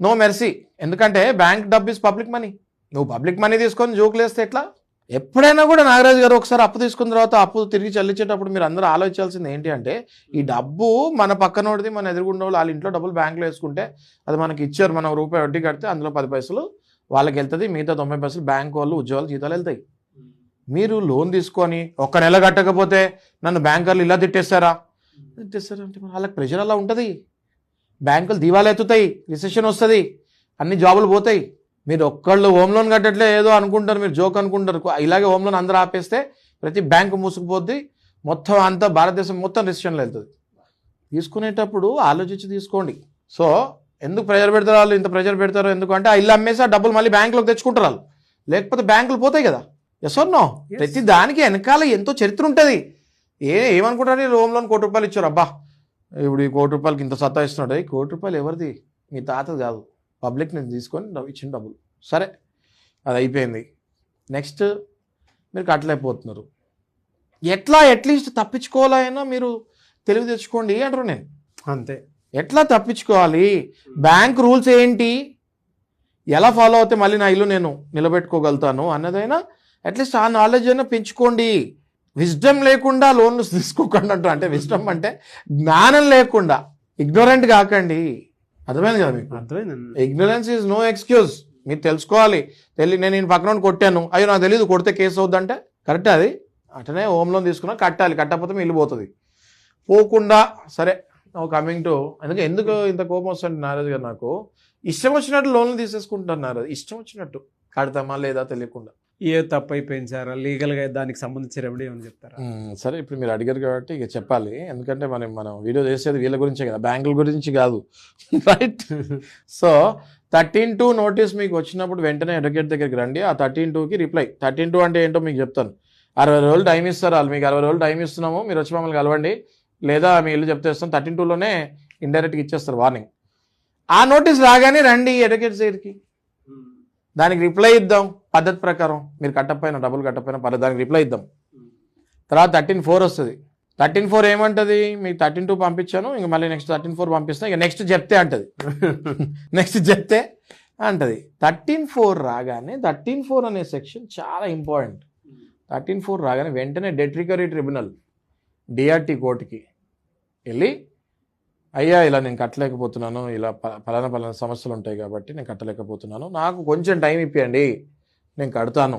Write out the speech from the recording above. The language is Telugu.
No mercy. ఎందుకంటే బ్యాంక్ డబ్బు ఇస్ పబ్లిక్ మనీ. నువ్వు పబ్లిక్ మనీ తీసుకొని జోకులు వేస్తే ఎట్లా? ఎప్పుడైనా కూడా నాగరాజు గారు ఒకసారి అప్పు తీసుకున్న తర్వాత అప్పు తిరిగి చెల్లించేటప్పుడు మీరు అందరూ ఆలోచించాల్సింది ఏంటి అంటే, ఈ డబ్బు మన పక్కనోడిది, మన ఎదురుగుండా వాళ్ళ ఇంట్లో డబ్బులు బ్యాంకులో వేసుకుంటే అది మనకి ఇచ్చారు, మనం రూపాయి వడ్డీ కడితే అందులో 10 పైసలు వాళ్ళకి వెళ్తుంది, మిగతా 90 పైసలు బ్యాంక్ వాళ్ళు ఉద్యోగాలు జీతాలు వెళ్తాయి. మీరు లోన్ తీసుకొని ఒక్క నెల కట్టకపోతే నన్ను బ్యాంకర్లు ఇలా తిట్టేస్తారా అంటే వాళ్ళకి ప్రెషర్ అలా ఉంటుంది. బ్యాంకులు దివాలా ఎత్తుతాయి, రిసెషన్ వస్తుంది, అన్ని జాబులు పోతాయి. మీరు ఒక్కళ్ళు హోమ్ లోన్ కట్టట్లే ఏదో అనుకుంటారు, మీరు జోక్ అనుకుంటారు. ఇలాగే హోమ్ లోన్ అందరూ ఆపేస్తే ప్రతి బ్యాంకు మూసుకుపోద్ది, మొత్తం అంతా భారతదేశం మొత్తం రిసెషన్లో వెళ్తుంది. తీసుకునేటప్పుడు ఆలోచించి తీసుకోండి. సో ఎందుకు ప్రెషర్ పెడతారు వాళ్ళు, ఇంత ప్రెషర్ పెడతారు ఎందుకంటే ఆ ఇల్లు అమ్మేసి ఆ డబ్బులు మళ్ళీ బ్యాంకులోకి తెచ్చుకుంటారు వాళ్ళు, లేకపోతే బ్యాంకులు పోతాయి కదా. Yes or no? ప్రతి దానికి వెనకాల ఎంతో చరిత్ర ఉంటుంది. ఏమనుకుంటారు, హోమ్ లోన్ ₹1,00,00,000 ఇచ్చారు, అబ్బా ఇప్పుడు ఈ ₹1,00,00,000 ఇంత సత్తా ఇస్తున్నాడు. ₹1,00,00,000 ఎవరిది? మీ తాతది కాదు, పబ్లిక్ నుంచి తీసుకొని ఇచ్చిన డబ్బులు. సరే అది అయిపోయింది. నెక్స్ట్ మీరు కట్టలేకపోతున్నారు, ఎట్లా అట్లీస్ట్ తప్పించుకోవాలైనా మీరు తెలివి తెచ్చుకోండి అంటారు నేను. అంతే. ఎట్లా తప్పించుకోవాలి, బ్యాంక్ రూల్స్ ఏంటి, ఎలా ఫాలో అవుతే మళ్ళీ నా ఇల్లు నేను నిలబెట్టుకోగలుగుతాను అన్నదైనా అట్లీస్ట్ ఆ నాలెడ్జ్ అయినా పెంచుకోండి. విజ్డమ్ లేకుండా లోన్లు తీసుకోకండి అంటారు. అంటే విజ్డమ్ అంటే జ్ఞానం లేకుండా, ఇగ్నోరెంట్ కాకండి. అర్థమైంది కదా మీకు? అర్థమైందండి. Ignorance is no excuse. మీరు తెలుసుకోవాలి. నేను పక్కన కొట్టాను, అయ్యో నాకు తెలియదు, కొడితే కేసు అవుద్దంటే కరెక్ట్. అది అట్లనే హోమ్ లోన్ తీసుకున్నా కట్టాలి, కట్టకపోతే మీ ఇల్లు పోతుంది. పోకుండా సరే కమింగ్ టు ఎందుకు ఇంత కోపం వస్తుంది నారాజు గారు, నాకు ఇష్టం వచ్చినట్టు లోన్లు తీసేసుకుంటున్నారు, ఇష్టం వచ్చినట్టు కడతామా లేదా తెలియకుండా. ఏ తప్పు అయిపోయింది సార్, లీగల్గా దానికి సంబంధించి రెమెడీ ఏమని చెప్తారా? సరే ఇప్పుడు మీరు అడిగారు కాబట్టి ఇక చెప్పాలి, ఎందుకంటే మనం వీడియో చేసేది వీళ్ళ గురించే కదా, బ్యాంకుల గురించి కాదు, రైట్? సో 13(2) నోటీస్ మీకు వచ్చినప్పుడు వెంటనే అడ్వకేట్ దగ్గరికి రండి. ఆ 13(2)కి రిప్లై. 13(2) అంటే ఏంటో మీకు చెప్తాను. 60 రోజులు టైం ఇస్తారు వాళ్ళు, మీకు 60 రోజులు టైం ఇస్తున్నాము, మీరు వచ్చి మమ్మల్ని కలవండి, లేదా మీ ఇల్లు చెప్తే ఇస్తాం. 13(2)లోనే ఇండైరెక్ట్గా ఇచ్చేస్తారు వార్నింగ్. ఆ నోటీస్ రాగానే రండి అడ్వకేట్ దగ్గరికి, దానికి రిప్లై ఇద్దాం పద్ధతి ప్రకారం. మీరు కట్టకపోయినా, డబ్బులు కట్టకపోయినా దానికి రిప్లై ఇద్దాం. తర్వాత 13(4) వస్తుంది. 13(4) ఏమంటుంది, మీకు 13(2) పంపించాను, ఇంక మళ్ళీ నెక్స్ట్ 13(4) పంపిస్తాను, ఇక నెక్స్ట్ చెప్తే అంటది. నెక్స్ట్ చెప్తే అంటది. 13(4) రాగానే 13(4) అనే సెక్షన్ చాలా ఇంపార్టెంట్. 13(4) రాగానే వెంటనే డెట్ రికవరీ ట్రిబ్యునల్ డిఆర్టీ కోర్టుకి వెళ్ళి, అయ్యా ఇలా నేను కట్టలేకపోతున్నాను, ఇలా పలానా సమస్యలు ఉంటాయి కాబట్టి నేను కట్టలేకపోతున్నాను, నాకు కొంచెం టైం ఇప్పియండి, నేను కడతాను